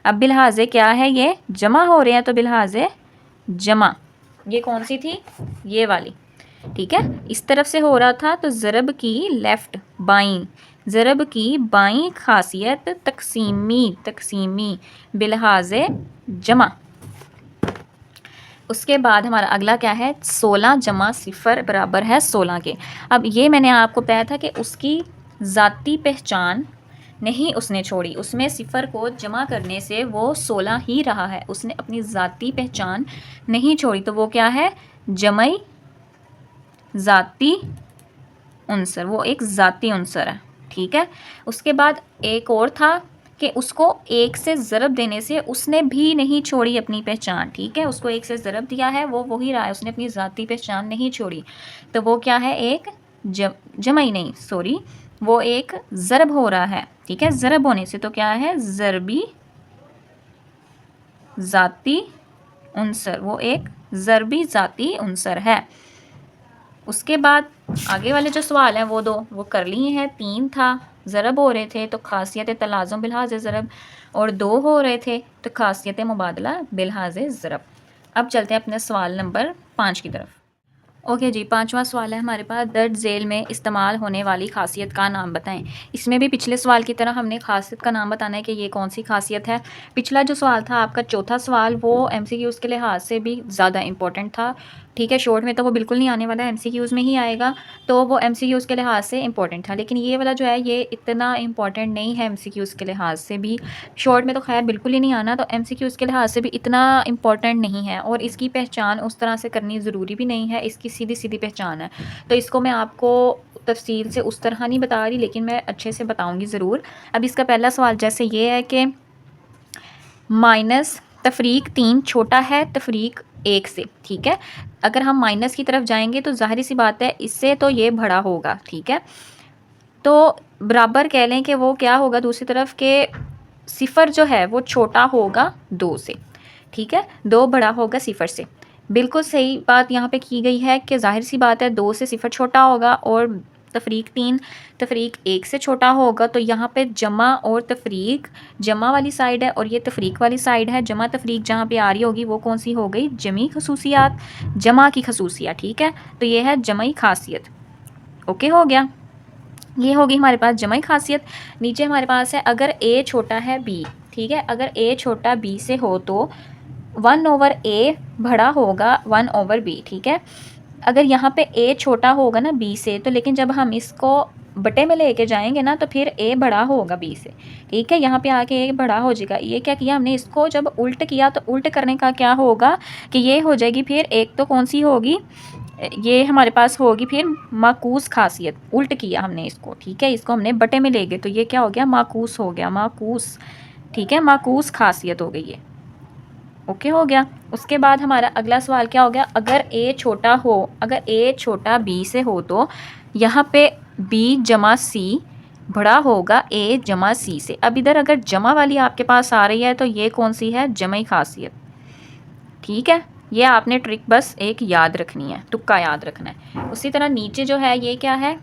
अब बिलहाज़े क्या है, ये जमा हो रहे हैं तो बिलहाज़े जमा, ये कौन सी थी, ये वाली, ठीक है। इस तरफ से हो रहा था तो ज़रब की लेफ़्ट बाईं, ज़रब की बाईं खासियत तकसीमी बिलहाज़े जमा। उसके बाद हमारा अगला क्या है, 16 जमा सिफ़र बराबर है 16 के। अब ये मैंने आपको बताया था कि उसकी ज़ाती पहचान नहीं उसने छोड़ी, उसमें सिफ़र को जमा करने से वो 16 ही रहा है, उसने अपनी ज़ाती पहचान नहीं छोड़ी, तो वो क्या है, जमई ज़ाती उनसर, वो एक ज़ाती उनसर है, ठीक है। उसके बाद एक और था कि उसको एक से ज़रब देने से उसने भी नहीं छोड़ी अपनी पहचान, ठीक है, उसको एक से ज़रब दिया है, वो वही रहा है, उसने अपनी ज़ाती पहचान नहीं छोड़ी, तो वो क्या है, एक जमई नहीं सॉरी, वो एक ज़रब हो रहा है, ठीक है। ज़रब होने से तो क्या है, ज़रबी ज़ाती उनसर, वो एक ज़रबी ज़ाती उनसर है। उसके बाद आगे वाले जो सवाल हैं वो कर लिए हैं। 3 था, ज़रब हो रहे थे तो खासियत तलाज़ुम बिलहाज़ ज़रब, और 2 हो रहे थे तो खासियत मुबादला बिलहाज़ ज़रब। अब चलते हैं अपने सवाल नंबर 5 की तरफ। ओके जी, 5वां सवाल है हमारे पास, दर्ज झेल में इस्तेमाल होने वाली खासियत का नाम बताएं। इसमें भी पिछले सवाल की तरह हमने खासियत का नाम बताना है कि ये कौन सी खासियत है। पिछला जो सवाल था आपका चौथा सवाल, वो एमसीक्यूज़ के लिहाज से भी ज़्यादा इंपॉर्टेंट था, ठीक है। शॉर्ट में तो वो बिल्कुल नहीं आने वाला, एमसीक्यूज़ में ही आएगा, तो वो एमसीक्यूज़ के लिहाज से इंपॉर्टेंट था। लेकिन ये वाला जो है ये इतना इंपॉर्टेंट नहीं है एमसीक्यूज़ के लिहाज से भी, शॉर्ट में तो खैर बिल्कुल ही नहीं आना, तो एमसीक्यूज़ के लिहाज से भी इतना इंपॉर्टेंट नहीं है, और इसकी पहचान उस तरह से करनी ज़रूरी भी नहीं है, इसकी सीधी सीधी पहचान है, तो इसको मैं आपको तफसील से उस तरह नहीं बता रही, लेकिन मैं अच्छे से बताऊँगी ज़रूर। अब इसका पहला सवाल जैसे ये है कि माइनस तफरीक 3 छोटा है तफरीक 1 से, ठीक है। अगर हम माइनस की तरफ जाएंगे तो ज़ाहिर सी बात है इससे तो ये बड़ा होगा, ठीक है, तो बराबर कह लें कि वो क्या होगा, दूसरी तरफ के सिफ़र जो है वो छोटा होगा 2 से, ठीक है, 2 बड़ा होगा सिफ़र से। बिल्कुल सही बात यहाँ पे की गई है कि ज़ाहिर सी बात है 2 से सिफ़र छोटा होगा और तफरीक 3 तफरीक 1 से छोटा होगा, तो यहाँ पे जमा और तफरीक, जमा वाली साइड है और ये तफरीक वाली साइड है। जमा तफरीक जहाँ पे आ रही होगी वो कौन सी हो गई, जमी खसूसियात, जमा की खसूसियात, ठीक है, तो ये है जमई खासियत। ओके हो गया, ये होगी हमारे पास जमाई खासियत। नीचे हमारे पास है अगर ए छोटा है बी, ठीक है, अगर ए छोटा बी से हो तो 1/a बड़ा होगा 1/b, ठीक है। अगर यहाँ पे a छोटा होगा ना b से, तो लेकिन जब हम इसको बटे में लेके जाएंगे ना तो फिर a बड़ा होगा b से, ठीक है, यहाँ पे आके a बड़ा हो जाएगा। ये क्या किया हमने, इसको जब उल्ट किया तो उल्ट करने का क्या होगा कि ये हो जाएगी फिर एक, तो कौन सी होगी, ये हमारे पास होगी फिर माकूस खासियत, उल्ट किया हमने इसको, ठीक है, इसको हमने बटे में ले गए तो ये क्या हो गया, माकूस हो गया, माकूस, ठीक है, माकूस खासियत हो गई ये। ओके हो गया। उसके बाद हमारा अगला सवाल क्या हो गया, अगर a छोटा हो, अगर a छोटा b से हो तो यहाँ पे b जमा c बड़ा होगा a जमा c से। अब इधर अगर जमा वाली आपके पास आ रही है तो ये कौन सी है, जमई खासियत, ठीक है, ये आपने ट्रिक बस एक याद रखनी है, तुक्का याद रखना है। उसी तरह नीचे जो है ये क्या है,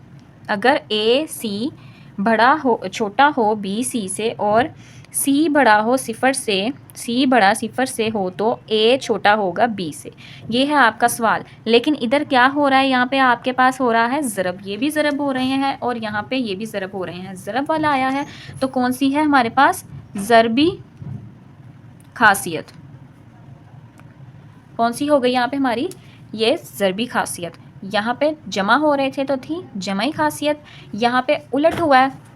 अगर a c बड़ा हो छोटा हो बी सी से और सी बड़ा हो सिफर से, सी बड़ा सिफर से हो तो ए छोटा होगा बी से। ये है आपका सवाल। लेकिन इधर क्या हो रहा है, यहाँ पे आपके पास हो रहा है ज़रब, ये भी ज़रब हो रहे हैं और यहाँ पे ये भी ज़रब हो रहे हैं, ज़रब वाला आया है। तो कौन सी है हमारे पास, ज़रबी खासियत। कौन सी हो गई यहाँ पे हमारी, ये ज़रबी खासियत। यहाँ पे जमा हो रहे थे तो थी जमाई खासियत, यहाँ पे उलट हुआ है,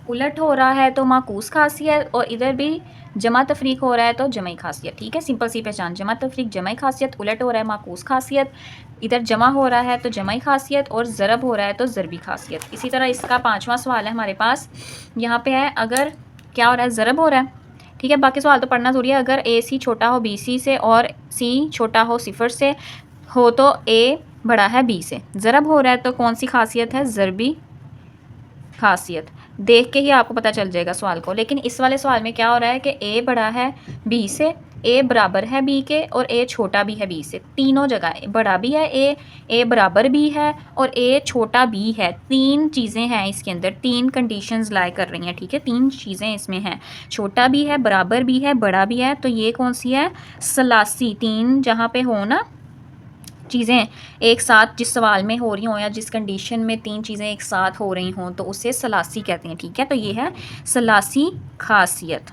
उलट हो रहा है तो माकूस खासियत, और इधर भी जमा तफरीक हो रहा है तो जमाई खासियत। ठीक है, सिंपल सी पहचान, जमा तफरीक जमाई खासियत, उलट हो रहा है माकूस खासियत, इधर जमा हो रहा है तो जमाई खासियत, और ज़रब हो रहा है तो ज़रबी खासियत। इसी तरह इसका 5वां सवाल है हमारे पास, यहाँ पे है अगर क्या हो रहा है, ज़रब हो रहा है। ठीक है, बाकी सवाल तो पढ़ना ज़रूरी है। अगर ए सी छोटा हो बी सी से और सी छोटा हो सिफर से हो तो ए बड़ा है बी से। ज़रब हो रहा है तो कौन सी खासियत है, ज़रबी खासियत। देख के ही आपको पता चल जाएगा सवाल को। लेकिन इस वाले सवाल में क्या हो रहा है कि ए बड़ा है बी से, ए बराबर है बी के, और ए छोटा भी है बी से। तीनों जगह बड़ा भी है ए बराबर भी है और ए छोटा भी है। तीन चीज़ें हैं इसके अंदर, तीन कंडीशंस लाई कर रही हैं। ठीक है, तीन चीज़ें इसमें हैं, छोटा भी है, बराबर भी है, बड़ा भी है। तो ये कौन सी है, सलासी। तीन जहाँ पे हो ना चीज़ें एक साथ जिस सवाल में हो रही हों या जिस कंडीशन में तीन चीज़ें एक साथ हो रही हों तो उसे सलासी कहते हैं। ठीक है, तो ये है सलासी खासियत।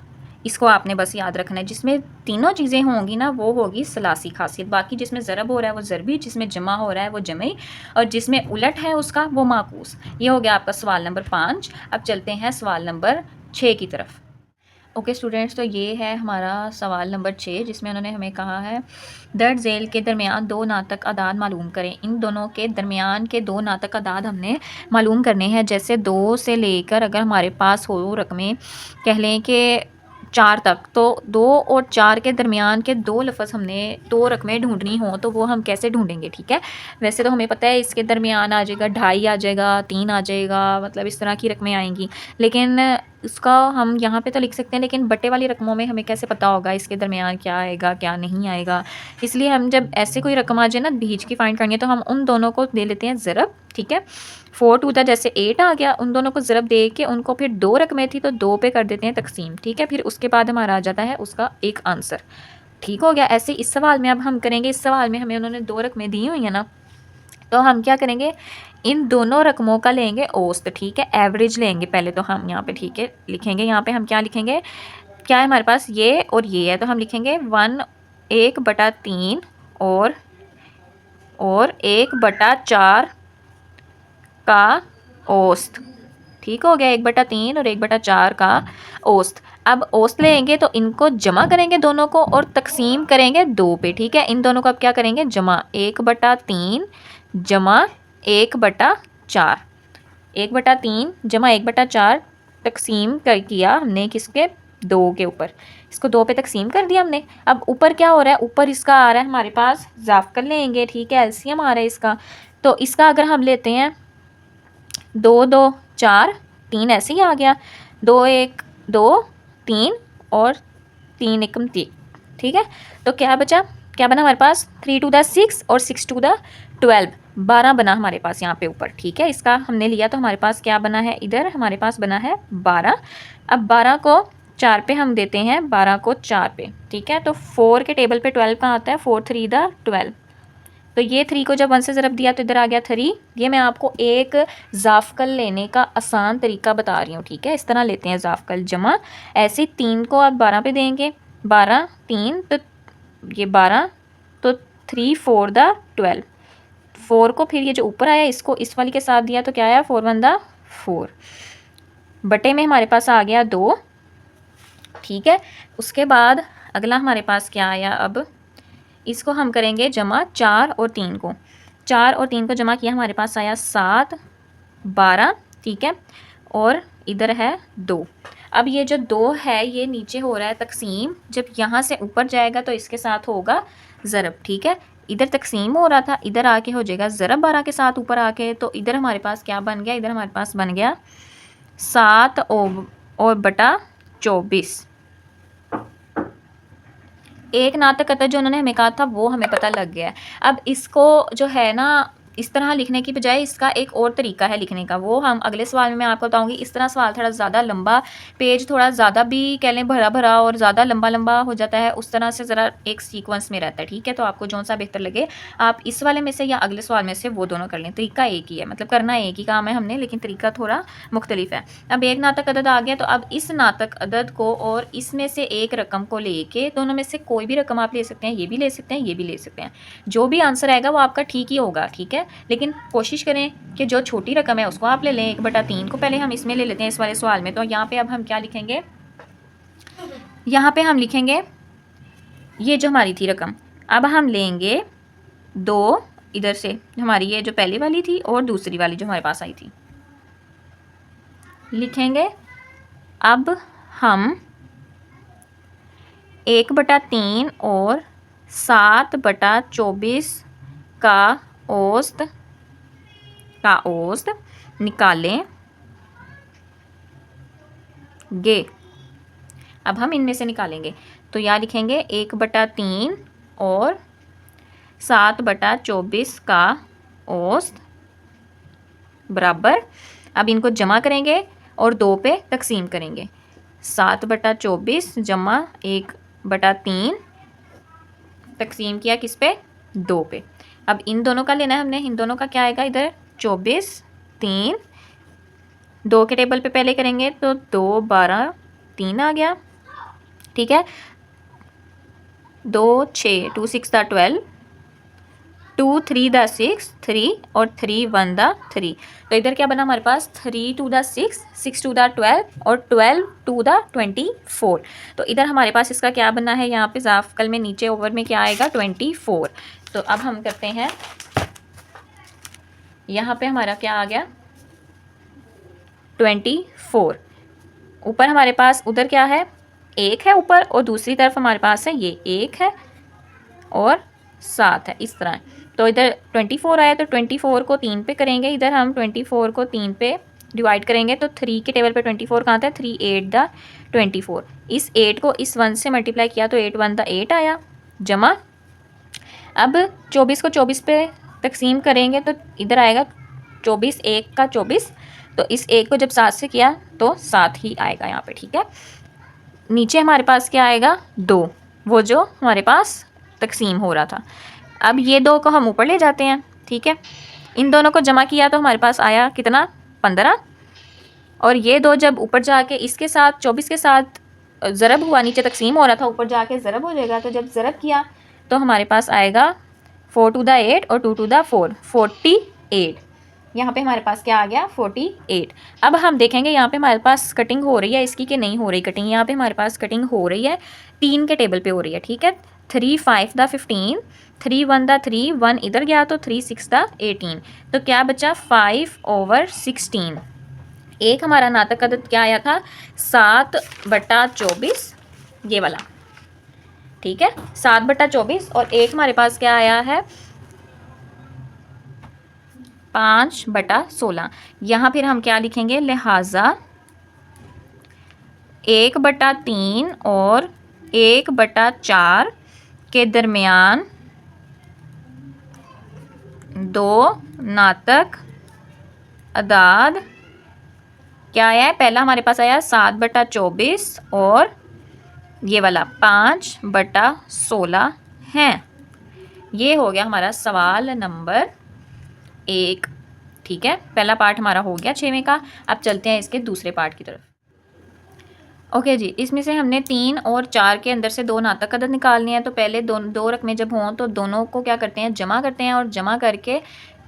इसको आपने बस याद रखना है, जिसमें तीनों चीज़ें होंगी ना वो होगी सलासी खासियत। बाकी जिसमें ज़रब हो रहा है वो ज़रबी, जिसमें जमा हो रहा है वो जमई, और जिसमें उलट है उसका वो माकूस। ये हो गया आपका सवाल नंबर 5। अब चलते हैं सवाल नंबर 6 की तरफ। ओके स्टूडेंट्स, तो ये है हमारा सवाल नंबर 6, जिसमें उन्होंने हमें कहा है दर्ज झेल के दरमियान दो नातक अदाद मालूम करें। इन दोनों के दरमियान के दो नातक अदाद हमने मालूम करने हैं। जैसे 2 से लेकर अगर हमारे पास हो रकमें कह लें कि 4 तक, तो 2 और 4 के दरमियान के दो लफ्ज़ हमने, दो रकमें ढूंढनी हो तो वो हम कैसे ढूंढेंगे। ठीक है, वैसे तो हमें पता है इसके दरमियान आ जाएगा 2.5 आ जाएगा, 3 आ जाएगा, मतलब इस तरह की रकमें आएंगी। लेकिन इसका हम यहाँ पे तो लिख सकते हैं, लेकिन बटे वाली रकमों में हमें कैसे पता होगा इसके दरमियान क्या आएगा क्या नहीं आएगा। इसलिए हम जब ऐसे कोई रकम आ जाए ना बीच की फाइंड करनी है तो हम उन दोनों को दे लेते हैं ज़रब। ठीक है, 4 टू द जैसे 8 आ गया, उन दोनों को ज़रब दे के उनको फिर 2 रकमें थी तो 2 पे कर देते हैं तकसीम। ठीक है, फिर उसके बाद हमारा आ जाता है उसका एक आंसर। ठीक हो गया। ऐसे इस सवाल में अब हम करेंगे, इस सवाल में हमें उन्होंने 2 रकमें दी हुई हैं ना, तो हम क्या करेंगे, इन दोनों रकमों का लेंगे औसत। ठीक है, एवरेज लेंगे पहले तो हम यहाँ पे। ठीक है, लिखेंगे यहाँ पे हम क्या लिखेंगे, क्या है हमारे पास ये और ये है, तो हम लिखेंगे 1/3 और 1/4 का औसत। ठीक हो गया, 1/3 और 1/4 का औसत। अब औसत लेंगे तो इनको जमा करेंगे दोनों को और तकसीम करेंगे 2 पे। ठीक है, इन दोनों को अब क्या करेंगे, जमा 1/3 जमा 1/4, 1/3 जमा 1/4 तकसीम कर किया हमने किसके, 2 के ऊपर। इसको 2 पे तकसीम कर दिया हमने। अब ऊपर क्या हो रहा है, ऊपर इसका आ रहा है हमारे पास, ज़ाफ़ कर लेंगे। ठीक है, एलसीएम आ रहा है इसका, तो इसका अगर हम लेते हैं 2 2 4 3 ऐसे ही आ गया, 2 1 2 3 और 3 1 3। ठीक है, तो क्या बचा, क्या बना हमारे पास, 3 टू द 6 और 6 टू द 12, 12 बना हमारे पास यहाँ पे ऊपर। ठीक है, इसका हमने लिया तो हमारे पास क्या बना है, इधर हमारे पास बना है 12। अब 12 को 4 पे हम देते हैं, 12 को 4 पे। ठीक है, तो 4 के टेबल पे 12 कहाँ आता है, 4 3 द 12। तो ये 3 को जब 1 से ज़रब दिया तो इधर आ गया 3। ये मैं आपको एक ज़ाफ़कल लेने का आसान तरीका बता रही हूँ। ठीक है, इस तरह लेते हैं ज़ाफ़कल जमा, ऐसे 3 को आप 12 पे देंगे, 12 3 तो ये 12, तो 3 4 द 12, 4 को फिर ये जो ऊपर आया इसको इस वाली के साथ दिया तो क्या आया, 4 1 द 4, बटे में हमारे पास आ गया 2। ठीक है, उसके बाद अगला हमारे पास क्या आया, अब इसको हम करेंगे जमा 4 और 3 को, 4 और 3 को जमा किया हमारे पास आया 7 12। ठीक है, और इधर है 2। अब ये जो 2 है ये नीचे हो रहा है तकसीम, जब यहाँ से ऊपर जाएगा तो इसके साथ होगा ज़रब। ठीक है, इधर तकसीम हो रहा था, इधर आके हो जाएगा ज़रब 12 के साथ ऊपर आके, तो इधर हमारे पास क्या बन गया, इधर हमारे पास बन गया 7 और बटा 24। एक नातक अतः जो उन्होंने हमें कहा था वो हमें पता लग गया है। अब इसको जो है ना इस तरह लिखने की बजाय इसका एक और तरीका है लिखने का, वो हम अगले सवाल में मैं आपको बताऊंगी। इस तरह सवाल थोड़ा ज़्यादा लंबा, पेज थोड़ा ज़्यादा भी कह लें भरा भरा और ज़्यादा लंबा लंबा हो जाता है, उस तरह से ज़रा एक सीक्वेंस में रहता है, ठीक है। तो आपको जो सा बेहतर लगे आप इस वाले में से या अगले सवाल में से वो दोनों कर लें। तरीका एक ही है, मतलब करना एक ही काम है हमने, लेकिन तरीका थोड़ा मुख्तलिफ है। अब एक नातक अदद आ गया, तो अब इस नातक अदद को और इसमें से एक रकम को लेके, दोनों में से कोई भी रकम आप ले सकते हैं, ये भी ले सकते हैं, ये भी ले सकते हैं, जो भी आंसर आएगा वो आपका ठीक ही होगा, ठीक है। लेकिन कोशिश करें कि जो छोटी रकम है उसको आप ले लें। 1/3 को पहले हम इसमें ले लेते हैं इस वाले सवाल में। तो यहाँ पे अब हम क्या लिखेंगे, यहाँ पे हम लिखेंगे ये जो हमारी थी रकम, अब हम लेंगे 2 इधर से, हमारी ये जो पहली वाली थी और दूसरी वाली जो हमारे पास आई थी, लिखेंगे। अब हम 1/3 और 7/24 का औसत निकालेंगे। अब हम इनमें से निकालेंगे, तो यहाँ लिखेंगे 1/3 और 7/24 का औसत बराबर, अब इनको जमा करेंगे और 2 पे तकसीम करेंगे। 7/24 जमा 1/3 तकसीम किया किस पे, 2 पे। अब इन दोनों का लेना है हमने, इन दोनों का क्या आएगा इधर, 24 3, 2 के टेबल पे पहले करेंगे तो 2 12 3 आ गया, ठीक है। 2 6 2 6 दा 12, 2 3 दा 6 3 और 3 1 दा 3। तो इधर क्या बना हमारे पास, 3 2 दा 6 6 2 दा 12 और 12 2 दा 24। तो इधर हमारे पास इसका क्या बना है, यहाँ पे ज़ाफ़कल में नीचे ओवर में क्या आएगा, 24। तो अब हम करते हैं, यहाँ पे हमारा क्या आ गया, 24। ऊपर हमारे पास उधर क्या है, 1 है ऊपर, और दूसरी तरफ हमारे पास है ये 1 है और 7 है, इस तरह। तो इधर 24 आया, तो 24 को 3 पे करेंगे, इधर हम 24 को 3 पे डिवाइड करेंगे, तो 3 के टेबल पे 24 कहाँ था, 3 8 दा 24। इस 8 को इस 1 से मल्टीप्लाई किया तो 8 1 दा 8 आया, जमा। अब 24 को 24 पे तकसीम करेंगे तो इधर आएगा 24 1 का 24, तो इस 1 को जब 7 से किया तो 7 ही आएगा यहाँ पे, ठीक है। नीचे हमारे पास क्या आएगा, 2, वो जो हमारे पास तकसीम हो रहा था। अब ये 2 को हम ऊपर ले जाते हैं, ठीक है। इन दोनों को जमा किया तो हमारे पास आया कितना, 15। और ये 2 जब ऊपर जाके इसके साथ 24 के साथ ज़रब हुआ, नीचे तकसीम हो रहा था, ऊपर जाके ज़रब हो जाएगा। तो जब ज़रब किया तो हमारे पास आएगा 4 2 दा 8 और 2 2 दा 4, 48। यहाँ पे हमारे पास क्या आ गया, 48। अब हम देखेंगे यहाँ पे हमारे पास कटिंग हो रही है इसकी कि नहीं हो रही कटिंग। यहाँ पे हमारे पास कटिंग हो रही है, 3 के टेबल पे हो रही है, ठीक है। 3 5 दा 15, 3 1 दा 3, 1 इधर गया तो 3 6 दा 18। तो क्या बचा, 5/16। एक हमारा नातक अदद क्या आया था, 7/24, ये वाला, ठीक है, 7/24। और एक हमारे पास क्या आया है, 5/16। यहाँ फिर हम क्या लिखेंगे, लिहाजा 1/3 और 1/4 के दरमियान 2 नातक अदाद क्या आया है, पहला हमारे पास आया 7/24 और ये वाला 5/16 हैं। ये हो गया हमारा सवाल नंबर 1, ठीक है। पहला पार्ट हमारा हो गया 6वें का। अब चलते हैं इसके दूसरे पार्ट की तरफ। ओके जी, इसमें से हमने 3 और 4 के अंदर से 2 नातक अदद निकालने हैं। तो पहले दो रकमें जब हों तो दोनों को क्या करते हैं, जमा करते हैं, और जमा करके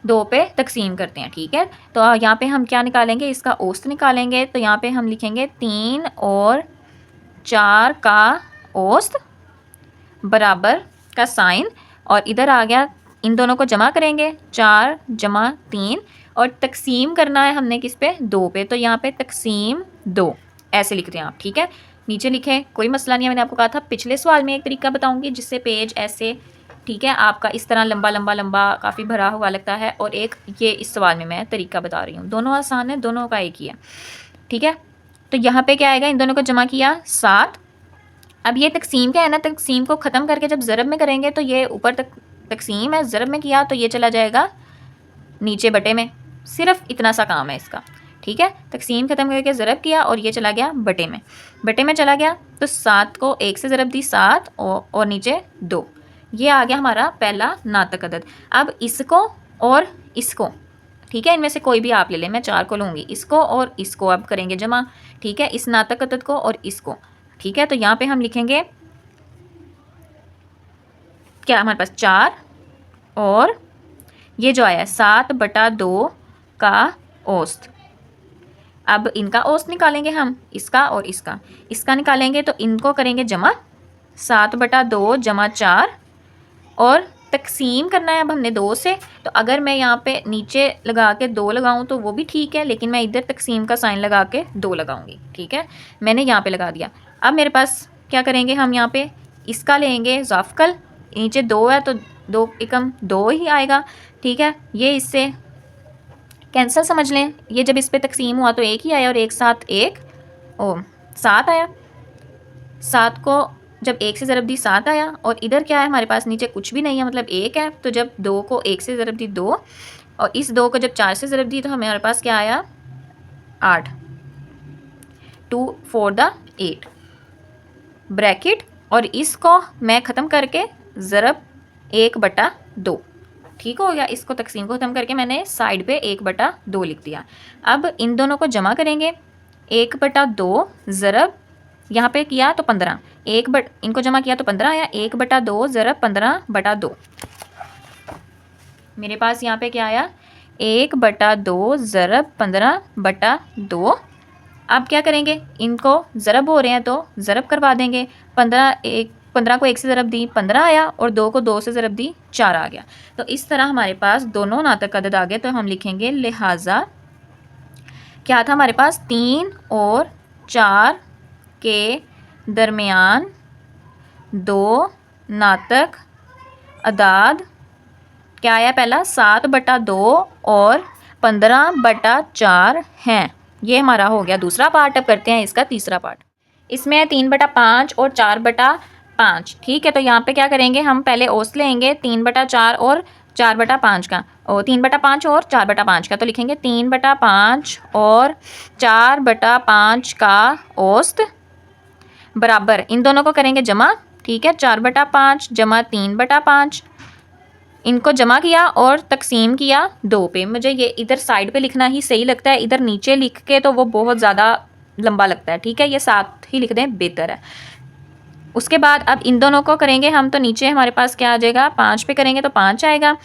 2 पे तकसीम करते हैं, ठीक है। तो यहाँ पे हम क्या निकालेंगे, इसका औसत निकालेंगे। तो यहाँ पे हम लिखेंगे 3 और 4 का औसत बराबर का साइन, और इधर आ गया, इन दोनों को जमा करेंगे, 4 जमा 3, और तकसीम करना है हमने किस पे, 2 पे। तो यहाँ पे तकसीम 2 ऐसे लिखते हैं आप, ठीक है। नीचे लिखें, कोई मसला नहीं है। मैंने आपको कहा था पिछले सवाल में एक तरीका बताऊंगी जिससे पेज ऐसे, ठीक है, आपका इस तरह लंबा लंबा लंबा काफ़ी भरा हुआ लगता है, और एक ये इस सवाल में मैं तरीका बता रही हूँ। दोनों आसान है, दोनों का एक ही है, ठीक है। तो यहाँ पे क्या आएगा, इन दोनों को जमा किया 7। अब ये तकसीम क्या है ना, तकसीम को ख़त्म करके जब ज़रब में करेंगे तो ये ऊपर तक तकसीम है, ज़रब में किया तो ये चला जाएगा नीचे बटे में, सिर्फ इतना सा काम है इसका। ठीक है, तकसीम ख़त्म करके ज़रब किया और ये चला गया बटे में, बटे में चला गया तो 7 को 1 से ज़रब दी 7 और नीचे 2, ये आ गया हमारा पहला नातक अदद। अब इसको और इसको, ठीक है, इनमें से कोई भी आप ले लें, मैं 4 को लूँगी, इसको और इसको अब करेंगे जमा। ठीक है, इस नातक अदद को और इसको। ठीक है, तो यहाँ पे हम लिखेंगे क्या, हमारे पास 4 और ये जो आया 7/2 का औसत। अब इनका औसत निकालेंगे हम, इसका और इसका निकालेंगे तो इनको करेंगे जमा, 7/2 जमा 4 और तकसीम करना है अब हमने 2 से। तो अगर मैं यहाँ पे नीचे लगा के 2 लगाऊँ तो वो भी ठीक है, लेकिन मैं इधर तकसीम का साइन लगा के 2 लगाऊंगी। ठीक है, मैंने यहाँ पे लगा दिया। अब मेरे पास क्या करेंगे हम, यहाँ पे इसका लेंगे ज़ाफ़कल, नीचे 2 है तो 2 एकम 2 ही आएगा। ठीक है, ये इससे कैंसिल समझ लें, ये जब इस पे तकसीम हुआ तो 1 ही आया और एक साथ 7 आया। 7 को जब 1 से ज़रब दी 7 आया और इधर क्या है हमारे पास, नीचे कुछ भी नहीं है, मतलब 1 है। तो जब 2 को 1 से ज़रब दी 2 और इस 2 को जब 4 से ज़रब दी तो हमारे पास क्या आया, 8, 2 4 द 8 ब्रैकेट, और इसको मैं ख़त्म करके ज़रब 1/2। ठीक हो गया, इसको तकसीम को ख़त्म करके मैंने साइड पे 1/2 लिख दिया। अब इन दोनों को जमा करेंगे, 1/2 ज़रब यहाँ पे किया तो 15, इनको जमा किया तो 15 आया, 1/2 ज़रब 15/2। मेरे पास यहाँ पे क्या आया, 1/2 ज़रब 15/2। अब क्या करेंगे, इनको ज़रब हो रहे हैं तो ज़रब करवा देंगे। 15 को 1 से ज़रब दी 15 आया और 2 को 2 से ज़रब दी 4 आ गया। तो इस तरह हमारे पास दोनों नातक अदद आ गए। तो हम लिखेंगे लिहाजा क्या था हमारे पास, 3 और 4 के दरमियान 2 नातक अदाद क्या आया, पहला 7/2 और 15/4 हैं। ये हमारा हो गया दूसरा पार्ट। अब करते हैं इसका तीसरा पार्ट। इसमें है 3/5 और 4/5। ठीक है, तो यहाँ पे क्या करेंगे, हम पहले औसत लेंगे 3/4 और 4/5 का, और 3/5 और 4/5 का, तो लिखेंगे 3/5 और 4/5 का औसत बराबर, इन दोनों को करेंगे जमा। ठीक है, 4/5 जमा 3/5, इनको जमा किया और तकसीम किया 2 पे। मुझे ये इधर साइड पे लिखना ही सही लगता है, इधर नीचे लिख के तो वो बहुत ज़्यादा लंबा लगता है। ठीक है, ये साथ ही लिख दें, बेहतर है। उसके बाद अब इन दोनों को करेंगे हम, तो नीचे हमारे पास क्या आ जाएगा, 5 पे करेंगे तो 5 आएगा।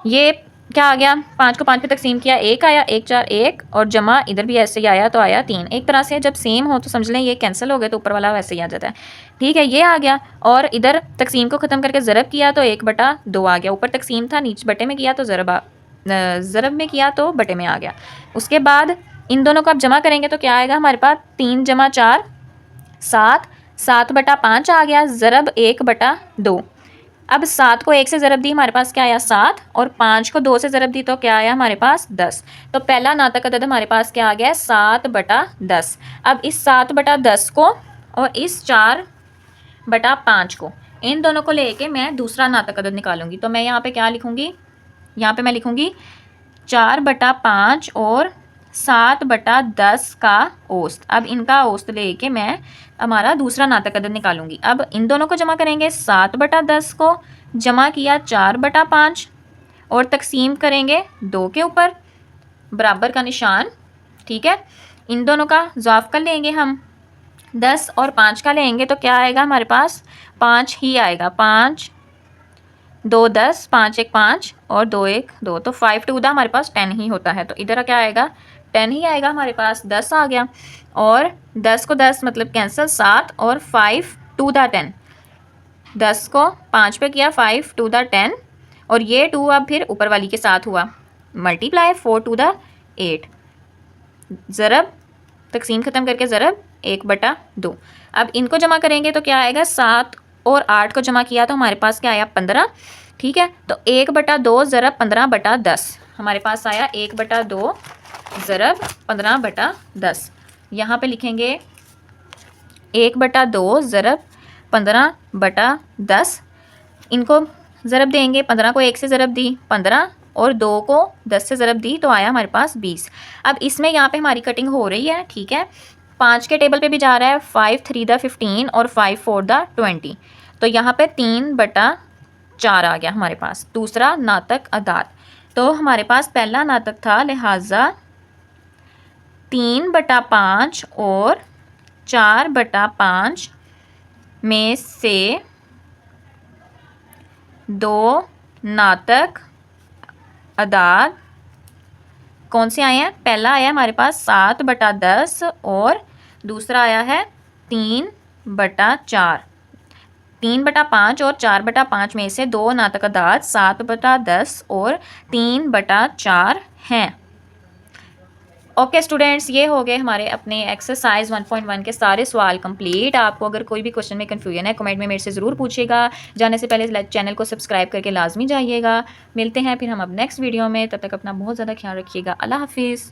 ये क्या आ गया, 5 को 5 पे तकसीम किया 1 आया, 1 4 1 और जमा इधर भी ऐसे ही आया तो आया 3। एक तरह से जब सेम हो तो समझ लें ये कैंसिल हो गए तो ऊपर वाला वैसे ही आ जाता है। ठीक है, ये आ गया। और इधर तकसीम को ख़त्म करके ज़रब किया तो 1/2 आ गया। ऊपर तकसीम था, नीचे बटे में किया तो ज़रब में किया तो बटे में आ गया। उसके बाद इन दोनों को आप जमा करेंगे तो क्या आएगा हमारे पास, 3 जमा 4 7, 7/5 आ गया, ज़रब 1/2। अब 7 को 1 से ज़रब दी हमारे पास क्या आया, 7, और 5 को 2 से ज़रब दी तो क्या आया हमारे पास, 10। तो पहला नातक अदद हमारे पास क्या आ गया है, 7/10। अब इस 7/10 को और इस 4/5 को, इन दोनों को लेके मैं दूसरा नातक अदद निकालूंगी। तो मैं यहाँ पे क्या लिखूँगी, यहाँ पे मैं लिखूँगी 4/5 और 7/10 का औसत। अब इनका औसत लेके मैं हमारा दूसरा नातक अदद निकालूंगी। अब इन दोनों को जमा करेंगे, 7/10 को जमा किया 4/5 और तकसीम करेंगे 2 के ऊपर, बराबर का निशान। ठीक है, इन दोनों का ज़ाफ़ लेंगे हम, 10 और 5 का लेंगे तो क्या आएगा हमारे पास, 5 ही आएगा। 5 2 10, 5 1 5 और 2 1 2, तो 5 2 हमारे पास 10 ही होता है। तो इधर क्या आएगा, 10 ही आएगा हमारे पास, 10 आ गया। और 10 को 10 मतलब कैंसिल, 7 और 5 2 10, 10 को 5 पे किया 5 2 10, और ये 2 अब फिर ऊपर वाली के साथ हुआ मल्टीप्लाई 4 2 8, ज़रब तकसीम ख़त्म करके ज़रब 1/2। अब इनको जमा करेंगे तो क्या आएगा, 7 और 8 को जमा किया तो हमारे पास क्या आया, 15। ठीक है, तो 1/2 ज़रब 15/10 हमारे पास आया, 1/2 ज़रब 15/10। यहाँ पे लिखेंगे 1/2 ज़रब 15/10। इनको ज़रब देंगे, 15 को 1 से ज़रब दी 15 और 2 को 10 से ज़रब दी तो आया हमारे पास 20। अब इसमें यहाँ पे हमारी कटिंग हो रही है, ठीक है। 5 के टेबल पे भी जा रहा है 5 3 द 15 और 5 4 द 20। तो यहाँ पे 3/4 आ गया हमारे पास। दूसरा नातक अदाद, तो हमारे पास पहला नातक था, लिहाजा 3/5 और 4/5 में से 2 नातक अदाद कौन से आए हैं? पहला आया हमारे पास 7/10 और दूसरा आया है 3/4। 3/5 और 4/5 में से 2 नातक अदाद 7/10 और 3/4 हैं। ओके स्टूडेंट्स, ये हो गए हमारे अपने एक्सरसाइज 1.1 के सारे सवाल कंप्लीट। आपको अगर कोई भी क्वेश्चन में कन्फ्यूजन है कमेंट में मेरे से ज़रूर पूछिएगा। जाने से पहले चैनल को सब्सक्राइब करके लाजमी जाइएगा। मिलते हैं फिर हम अब नेक्स्ट वीडियो में, तब तक अपना बहुत ज़्यादा ख्याल रखिएगा। अल्लाह हाफिज़।